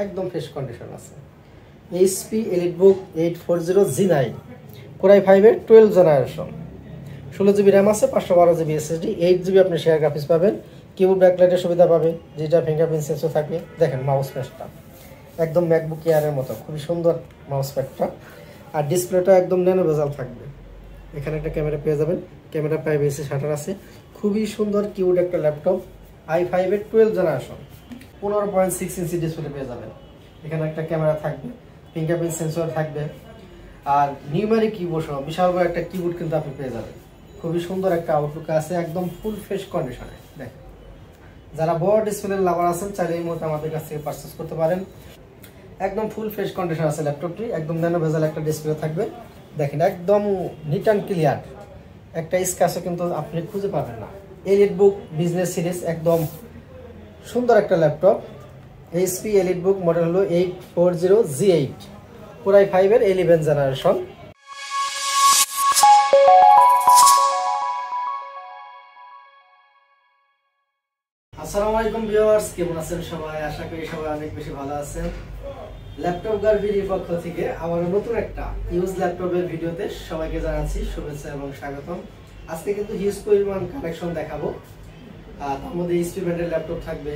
একদম fresh condition আছে। HP EliteBook 840 G9 Core i5 এর 12 জেনারেশন, 16GB RAM আছে, 512GB SSD, 8GB আপনি শেয়ার গ্রাফিক্স পাবেন, কিবোর্ড ব্যাকলাইটের সুবিধা পাবেন, যেটা ফিঙ্গারপ্রিন্ট সেন্সর থাকবে। দেখেন মাউস প্যাডটা একদম ম্যাকবুক এয়ারের মতো, খুবই সুন্দর মাউস প্যাডটা। আর ডিসপ্লেটা একদম ন্যানো বেজাল থাকবে। এখানে একটা ক্যামেরা পেয়ে যাবেন, ক্যামেরা প্রাইভেসি শাটার আছে, খুবই সুন্দর কিউট একটা ল্যাপটপ। i5 এর 12 জেনারেশন, 15.6 ইঞ্চি ডিসপ্লে পেয়ে যাবেন। এখানে একটা ক্যামেরা থাকবে, ফিঙ্গারপ্রিন্ট সেন্সর থাকবে, আর নিউমেরিক কিবোর্ড সহ বিশাল বড় একটা কিবোর্ড কিন্তু আপনি পেয়ে যাবেন। খুবই সুন্দর একটা আউটলুক আছে, একদম ফুল ফ্রেশ কন্ডিশনে। দেখেন যারা বড় ডিসপ্লের লাভার আছেন চাইলে এই মুহূর্তে আমাদের কাছ থেকে পারচেজ করতে পারেন। একদম ফুল ফ্রেশ কন্ডিশন আছে ল্যাপটপটি, একদম ন্যানো বেজাল একটা ডিসপ্লে থাকবে। দেখেন একদম নিট অ্যান্ড ক্লিয়ার, একটা স্ক্র্যাচও কিন্তু আপনি খুঁজে পাবেন না। EliteBook বিজনেস সিরিজ একদম সুন্দর একটা ল্যাপটপ। HP EliteBook মডেল হলো 840 G8 Core i5 এর 11 জেনারেশন। আসসালামু আলাইকুম ভিউয়ার্স, কেমন আছেন সবাই? আশা করি সবাই অনেক বেশি ভালো আছেন। ল্যাপটপ গার্বির পক্ষ থেকে আমার নতুন একটা ইউজ ল্যাপটপের ভিডিওতে সবাইকে জানাচ্ছি শুভেচ্ছা এবং স্বাগতম। আজকে কিন্তু হিউজ পরিমাণ কালেকশন দেখাবো। তার মধ্যে HP ব্র্যান্ডের ল্যাপটপ থাকবে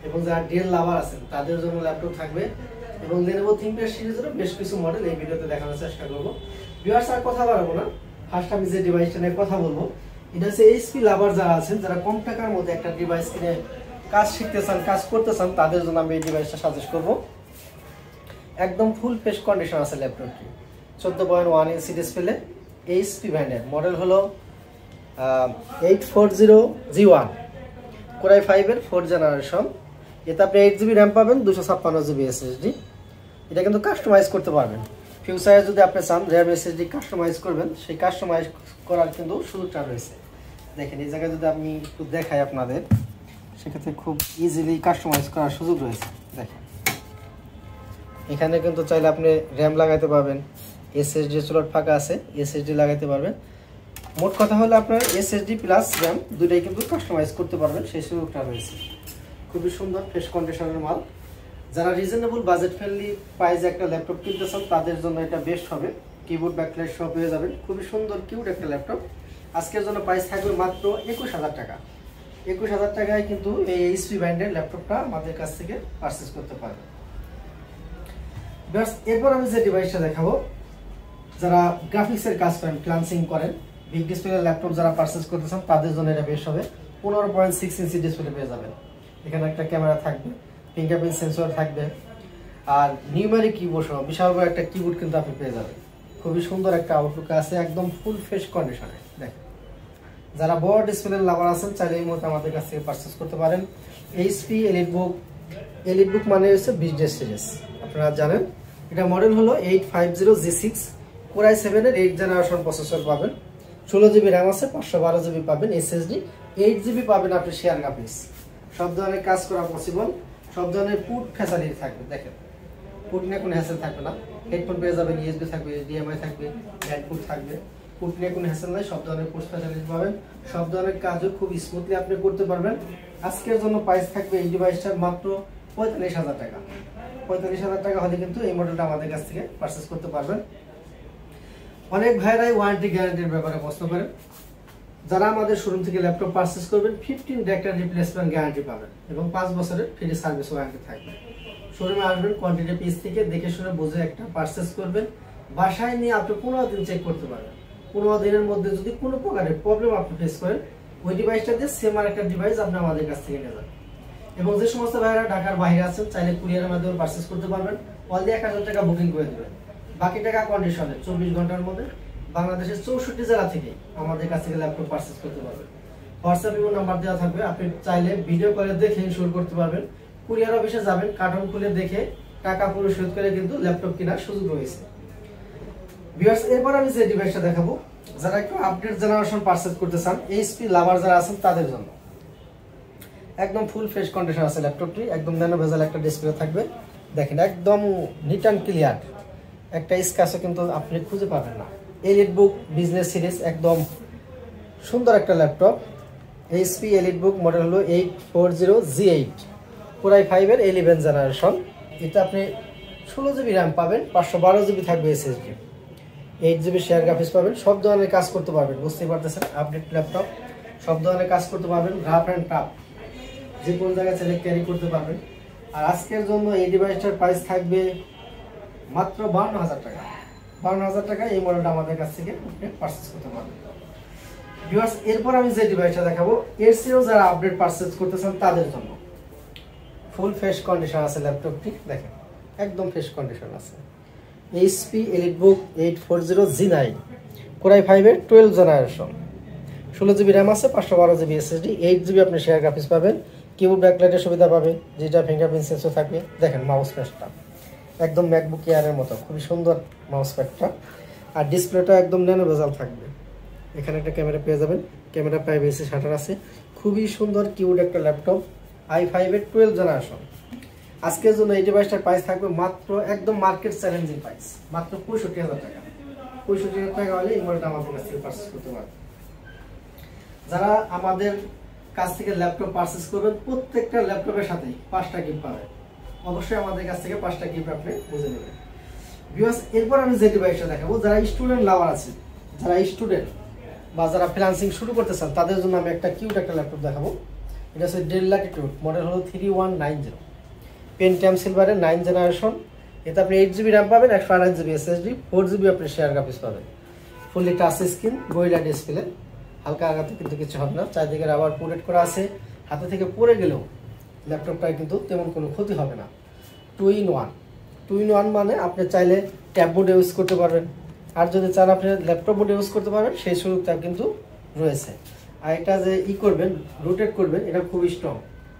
এবং যারা ডেল লাভার আছেন তাদের জন্য ল্যাপটপ থাকবে, এবং Lenovo ThinkPad সিরিজেরও বেশ কিছু মডেল এই ভিডিওতে দেখানোর চেষ্টা করবো। ভিউয়ার্স আর কথা বাড়াবো না, ফার্স্ট আমি যে ডিভাইসটা নিয়ে কথা বলবো এটা হচ্ছে HP লাভার যারা আছেন, যারা কম টাকার মধ্যে একটা ডিভাইস কিনে কাজ শিখতে চান, কাজ করতে চান, তাদের জন্য আমি এই ডিভাইসটা সাজেস্ট করবো। একদম ফুল ফ্রেশ কন্ডিশন আছে ল্যাপটপটি, 14.1 ইঞ্চি ডিসপ্লে, HP ব্র্যান্ডের, মডেল হলো 840 G1 Core i5 এর 4 জেনারেশন। এতে আপনি 8GB RAM পাবেন, 256GB SSD। এটা কিন্তু কাস্টমাইজ করতে পারবেন। ফিউচারে যদি আপনি চান RAM SSD কাস্টমাইজ করবেন, সেই কাস্টমাইজ করার কিন্তু সুযোগটা রয়েছে। দেখেন এই জায়গায় যদি আমি একটু দেখাই আপনাদের, সেক্ষেত্রে খুব ইজিলি কাস্টমাইজ করার সুযোগ রয়েছে। দেখেন এখানে কিন্তু চাইলে আপনি RAM লাগাইতে পারবেন, SSD স্লট ফাঁকা আছে, SSD লাগাইতে পারবেন। মোট কথা হলো আপনার SSD প্লাস RAM দুটাই কিন্তু কাস্টমাইজ করতে পারবেন, সেই সুযোগটা রয়েছে। খুবই সুন্দর ফ্রেশ কন্ডিশনের মাল। যারা রিজনেবল বাজেট ফ্রেন্ডলি প্রাইসে একটা ল্যাপটপ কিনতে চান তাদের জন্য এটা বেস্ট হবে। কিবোর্ড ব্যাকলাইট সহ পেয়ে যাবেন, খুবই সুন্দর কিউট একটা ল্যাপটপ। আজকের জন্য প্রাইস থাকবে মাত্র 21,000 টাকা। 21,000 টাকায় কিন্তু এই HP ব্র্যান্ডের ল্যাপটপটা আমাদের কাছ থেকে পারচেজ করতে পারবেন। এরপর আমি যে ডিভাইসটা দেখাবো, যারা গ্রাফিক্সের কাজ করেন, ফ্রিল্যান্সিং করেন, বিগ ডিসপ্লের ল্যাপটপ যারা পারচেজ করতে চান তাদের জন্য এটা বেস্ট হবে। 15.6 ইঞ্চি ডিসপ্লে পেয়ে যাবেন। এখানে একটা ক্যামেরা থাকবে, ফিঙ্গারপ্রিন্ট সেন্সর থাকবে, আর নিউমেরিক কিবোর্ড সহ বিশাল বড় একটা কিবোর্ড কিন্তু আপনি পেয়ে যাবেন। খুবই সুন্দর একটা আউটলুক আছে, একদম ফুল ফ্রেশ কন্ডিশনে। দেখেন যারা বড় ডিসপ্লের লাভার আছেন চাইলে এই মুহূর্তে আমাদের কাছ থেকে পারচেজ করতে পারেন। HP EliteBook মানে হচ্ছে বিজনেস সিরিজ, আপনারা জানেন। এটা মডেল হলো 850 G6 Core i7 এর 8 জেনারেশন প্রসেসর পাবেন, 16GB RAM আছে, 512GB পাবেন SSD, 8GB পাবেন আপনি শেয়ার গ্রাফিক্স। সব ধরনের কাজ করা পসিবল, সব ধরনের পুট ফ্যাসিলিটি থাকবে। দেখেন পুট নিয়ে কোনো হ্যাসেল থাকবে না, হেডফোন পেয়ে যাবেন, USB থাকবে, HDMI থাকবে, ব্যাকপুট থাকবে। পুট নিয়ে কোনো হ্যাসেল নাই, সব ধরনের পুট ফ্যাসিলিটি পাবেন, সব ধরনের কাজও খুব স্মুথলি আপনি করতে পারবেন। আজকের জন্য প্রাইস থাকবে এই ডিভাইসটার মাত্র 45,000 টাকা। 45,000 টাকা হলে কিন্তু এই মডেলটা আমাদের কাছ থেকে পারচেজ করতে পারবেন। অনেক ভাইরাই ওয়ারেন্টি গ্যারান্টির ব্যাপারে প্রশ্ন করেন। যারা আমাদের শোরুম থেকে ল্যাপটপ পারচেজ করবেন 15 ডে একটা রিপ্লেসমেন্ট গ্যারান্টি পাবেন এবং 5 বছরের ফ্রি সার্ভিস ওয়ারেন্টি থাকবে। শোরুমে আসবেন, কোয়ান্টিটি পিস থেকে দেখে শুনে বুঝে একটা পারচেজ করবেন, বাসায় নিয়ে আপনি 15 দিন চেক করতে পারবেন। 15 দিনের মধ্যে যদি কোনো প্রকারের প্রবলেম আপনি ফেস করেন, ওই ডিভাইসটা দিয়ে সেম আর একটা ডিভাইস আপনি আমাদের কাছ থেকে নিয়ে যাবেন। এবং যে সমস্ত ভাইরা ঢাকার বাইরে আছেন চাইলে কুরিয়ারের মাধ্যমে পারচেজ করতে পারবেন। অলরেডি 1,000 টাকা বুকিং করে দেবেন, বাকি টাকা কন্ডিশনে 24 ঘন্টার মধ্যে বাংলাদেশের 64 জেলা থেকে আমাদের কাছ থেকে ল্যাপটপ পারচেজ করতে পারবেন। হোয়াটসঅ্যাপ এবং নাম্বার দেওয়া থাকবে, আপনি চাইলে ভিডিও করে দেখে ইনশিওর করতে পারবেন। কুরিয়ার অফিসে যাবেন, কার্টন খুলে দেখে টাকা পরিশোধ করে কিন্তু ল্যাপটপ কেনার সুযোগ রয়েছে। ভিউয়ার্স এরপর আমি যে ডিভাইসটা দেখাবো, যারা একটু আপডেট জেনারেশন পারচেজ করতে চান, HP লাভার যারা আছেন তাদের জন্য একদম ফুল ফ্রেশ কন্ডিশন আছে ল্যাপটপটি, একদম ন্যানো বেজাল একটা ডিসপ্লে থাকবে। দেখেন একদম নিট অ্যান্ড ক্লিয়ার, একটা স্ক্র্যাচও কিন্তু আপনি খুঁজে পাবেন না। EliteBook বিজনেস সিরিজ একদম সুন্দর একটা ল্যাপটপ। HP EliteBook মডেল হলো 840 G8 Core i5 এর 11 জেনারেশন। এটা আপনি 16 GB র্যাম পাবেন, 512 GB থাকবে এসএসডি, 8 GB শেয়ার গ্রাফিক্স পাবেন, সব ধরনের কাজ করতে পারবেন, বুঝতেই পারতেছেন আপডেট ল্যাপটপ, সব ধরনের কাজ করতে পারবেন, রাফ অ্যান্ড টাফ যে কোনো জায়গায় চাইলে ক্যারি করতে পারবেন। আর আজকের জন্য এই ডিভাইসটার প্রাইস থাকবে মাত্র 52,000 টাকা। 52,000 টাকা এই মডেলটা আমাদের কাছ থেকে আপনি পারচেজ করতে পারবেন। ভিউয়ার্স, এরপর আমি যে ডিভাইসটা দেখাবো এর চেয়েও যারা আপডেট পারচেজ করতেছেন তাদের জন্য। ফুল ফ্রেশ কন্ডিশন আছে ল্যাপটপটি, দেখেন একদম ফ্রেশ কন্ডিশন আছে। HP EliteBook 840 G9 Core i5 এর 12 জেনারেশন, 16 GB র্যাম আছে, 512 GB SSD, 8 GB আপনি শেয়ার গ্রাফিক্স পাবেন, কিবোর্ড ব্যাকলাইটের সুবিধা পাবে, যেটা ফিঙ্গারপ্রিন্ট সেন্সর থাকবে। দেখেন মাউস প্যাডটা একদম ম্যাকবুক এয়ারের মতো, খুবই সুন্দর মাউস প্যাডটা। আর ডিসপ্লেটা একদম ন্যানো বেজাল থাকবে। এখানে একটা ক্যামেরা পেয়ে যাবেন, ক্যামেরা প্রাইভেসি শাটার আছে, খুবই সুন্দর কিউট একটা ল্যাপটপ, i5 এর 12 জেনারেশন। আজকের জন্য এই ডিভাইসটার প্রাইস থাকবে মাত্র একদম মার্কেট চ্যালেঞ্জিং প্রাইস, মাত্র 65,000 টাকা। 65,000 টাকা হলে এই মডেলটা আমাদের কাছ থেকে পারচেজ করতে পারবেন। যারা আমাদের কাছ থেকে ল্যাপটপ পারচেজ করবেন প্রত্যেকটা ল্যাপটপের সাথেই 5টা গিফট পাবেন। অবশ্যই আমাদের কাছ থেকে 5টা গিফট আপনি বুঝে নেবেন। ভিউয়ার্স, এরপর আমি যে ডিভাইসটা দেখাবো যারা স্টুডেন্ট লাভার আছে, যারা স্টুডেন্ট বা যারা ফ্রিল্যান্সিং শুরু করতে চান তাদের জন্য আমি একটা কিউট একটা ল্যাপটপ দেখাবো। এটা হচ্ছে ডেল ল্যাটিটিউড, মডেল হলো 3190, পেন্টিয়াম সিলভারের 9 জেনারেশন। এতে আপনি 8 GB র্যাম পাবেন, 128 GB SSD, 4 GB আপনি শেয়ার গ্রাফিক্স পাবেন, fully touch screen, gorilla display, হালকা আঘাতে কিন্তু কিছু হবে না, চারদিকে রাবার প্রোটেক্ট করা আছে, হাতে থেকে পড়ে গেলেও ল্যাপটপটায় কিন্তু তেমন কোনো ক্ষতি হবে না। 2-in-1 মানে আপনি চাইলে ট্যাব মোড ইউজ করতে পারবেন, আর যদি চান আপনি ল্যাপটপ মোড ইউজ করতে পারবেন সেই সুযোগটা কিন্তু রয়েছে। আর এটা যে করবেন রোটেট করবেন, এটা খুবই স্ট্রং,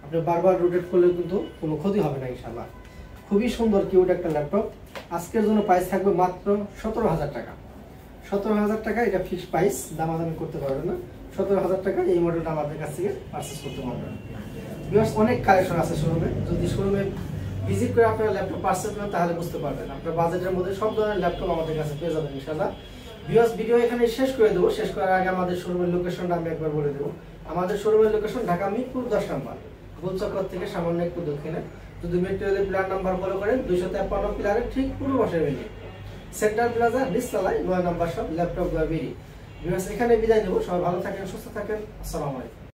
আপনি বারবার রোটেট করলে কিন্তু কোনো ক্ষতি হবে না ইনশাআল্লাহ। খুবই সুন্দর কিউট একটা ল্যাপটপ। আজকের জন্য প্রাইস থাকবে মাত্র 17,000 টাকা। 17,000 টাকা এটা ফিক্সড প্রাইস, দামাদামি করতে পারবেন না। 17,000 টাকা এই মডেলটা আমাদের কাছ থেকে পারচেজ করতে পারবেন। ভিউয়ার্স, অনেক কালেকশন আছে শোরুমে, যদি শোরুমে ভিজিট করে আপনারা ল্যাপটপ পারচেজ করেন তাহলে বুঝতে পারবেন। আপনার বাজেটের মধ্যে সব ধরনের ল্যাপটপ আমাদের কাছে পেয়ে যাবেন ইনশাআল্লাহ। ভিউয়ার্স, ভিডিও এখানে শেষ করে দেবো। শেষ করার আগে আমাদের শোরুমের লোকেশনটা আমি একবার বলে দেবো। আমাদের শোরুমের লোকেশন ঢাকা মিরপুর 10 নম্বর, গোলচক্কর থেকে সামান্য একটু দক্ষিণে। যদি মেট্রো রেলের প্ল্যান নাম্বার ফলো করেন 253 পিলারের ঠিক পূর্ব পাশে বেরিয়ে সেন্ট্রাল প্লাজা নিচতলায় 9 নম্বর শপ ল্যাপটপ বেরিয়ে। ভিউয়ার্স, এখানে বিদায় নেবো। সবাই ভালো থাকেন, সুস্থ থাকেন। আসসালামু আলাইকুম।